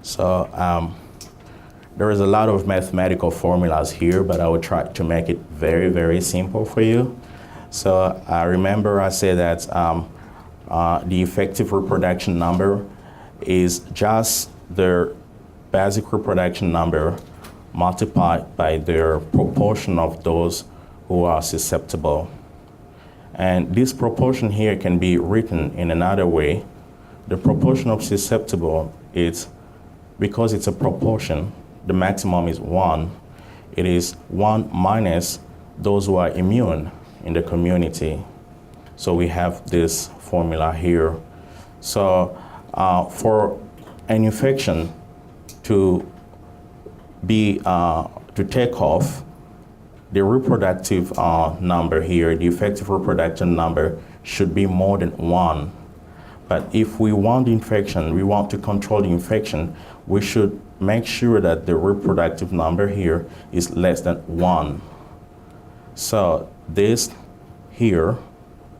So there is a lot of mathematical formulas here, but I will try to make it very, very simple for you. So remember I said that the effective reproduction number is just the basic reproduction number multiplied by the proportion of those who are susceptible. And this proportion here can be written in another way. The proportion of susceptible is, because it's a proportion, the maximum is 1. It is 1 minus those who are immune in the community. So we have this formula here. So for an infection to take off, the reproductive number here, the effective reproductive number, should be more than 1. But if we want the infection, we want to control the infection, we should make sure that the reproductive number here is less than 1. So this here,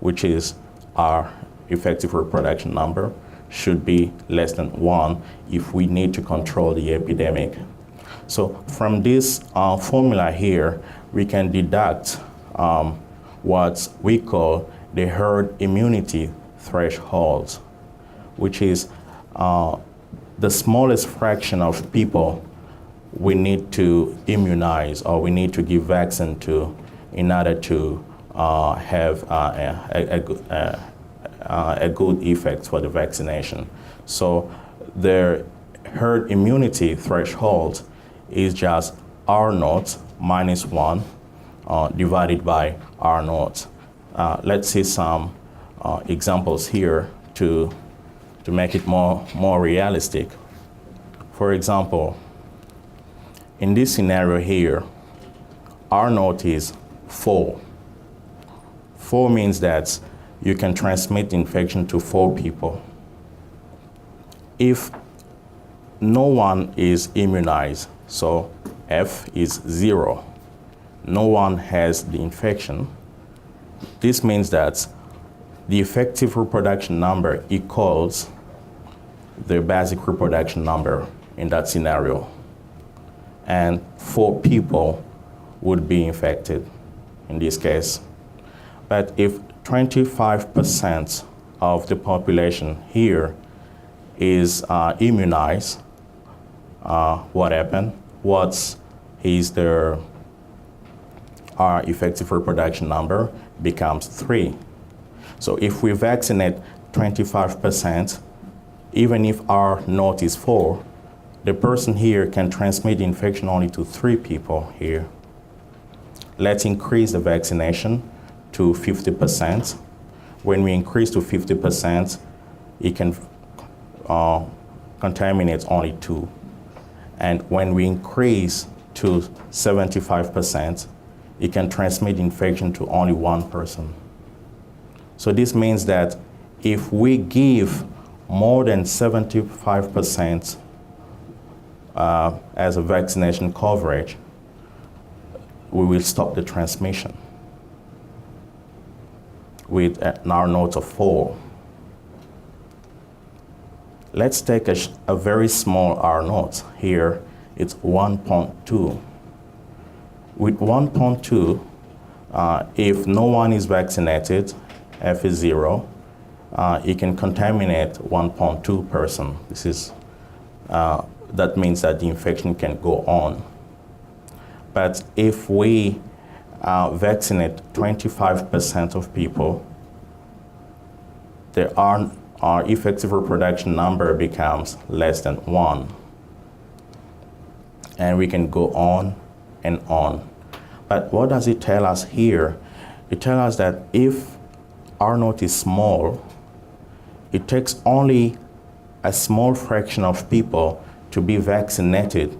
which is our effective reproduction number, should be less than 1 if we need to control the epidemic. So from this formula here, we can deduct what we call the herd immunity threshold, which is the smallest fraction of people we need to immunize or we need to give vaccine to in order to have a good effect for the vaccination. So the herd immunity threshold is just R0 minus 1 divided by R0. Let's see some examples here to make it more realistic. For example, in this scenario here, R0 is 4. 4 means that you can transmit infection to 4 people. If no one is immunized, so F is 0, no one has the infection, this means that the effective reproduction number equals the basic reproduction number in that scenario. And 4 people would be infected in this case. But if 25% of the population here is immunized, what happened? Our effective reproduction number becomes 3. So if we vaccinate 25%, even if our R0 is 4, the person here can transmit the infection only to 3 people here. Let's increase the vaccination to 50%. When we increase to 50%, it can contaminate only 2. And when we increase to 75%, it can transmit infection to only 1 person. So this means that if we give more than 75% as a vaccination coverage, we will stop the transmission with an R0 of 4. Let's take a very small R0. Here, it's 1.2. With 1.2, if no one is vaccinated, F is 0, it can contaminate 1.2 person. This is, that means that the infection can go on. But if we vaccinate 25% of people, our effective reproduction number becomes less than 1. And we can go on and on. But what does it tell us here? It tells us that if R0 is small, it takes only a small fraction of people to be vaccinated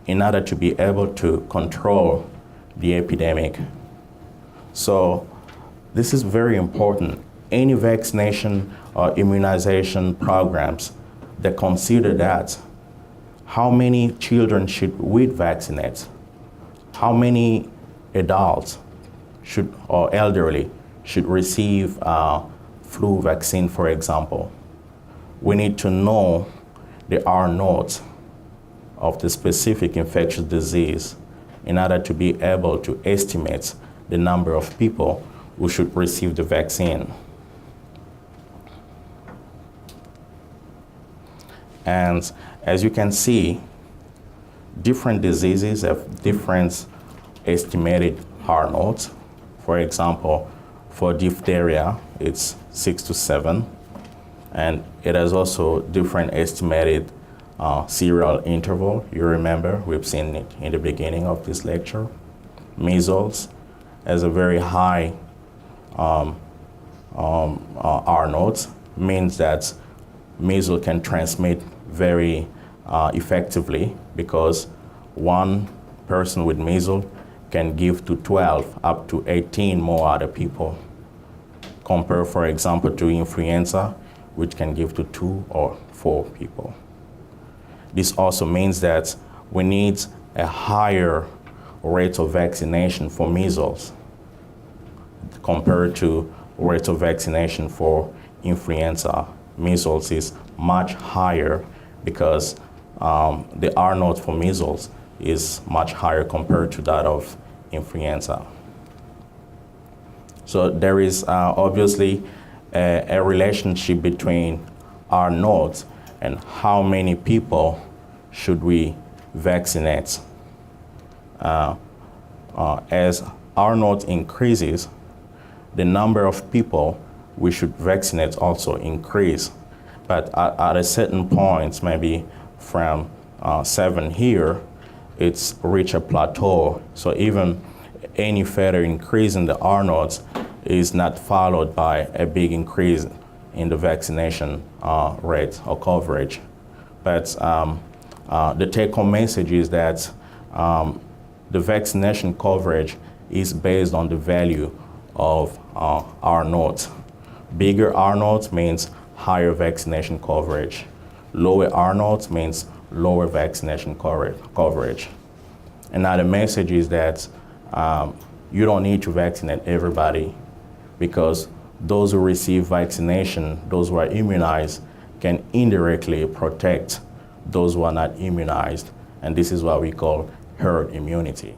in order to be able to control the epidemic. So this is very important. Any vaccination or immunization programs that consider that, how many children should we vaccinate? How many adults or elderly should receive flu vaccine, for example? We need to know the R naught of the specific infectious disease in order to be able to estimate the number of people who should receive the vaccine. And as you can see, different diseases have different estimated R naught. For example, for diphtheria, it's 6 to 7, and it has also different estimated serial interval. You remember, we've seen it in the beginning of this lecture. Measles has a very high R naught, means that measles can transmit very effectively, because one person with measles can give to 12 up to 18 more other people, compared, for example, to influenza, which can give to 2 or 4 people. This also means that we need a higher rate of vaccination for measles compared to rate of vaccination for influenza. Measles is much higher because the R naught for measles is much higher compared to that of influenza. So there is obviously a relationship between R naught and how many people should we vaccinate. As R naught increases, the number of people we should vaccinate also increase. But at a certain point, maybe from 7 here, it's reached a plateau. So even any further increase in the R naught is not followed by a big increase in the vaccination rate or coverage. But the take-home message is that the vaccination coverage is based on the value of R naught. Bigger R naught means higher vaccination coverage. Lower R naught means lower vaccination coverage. Another message is that you don't need to vaccinate everybody, because those who receive vaccination, those who are immunized, can indirectly protect those who are not immunized. And this is what we call herd immunity.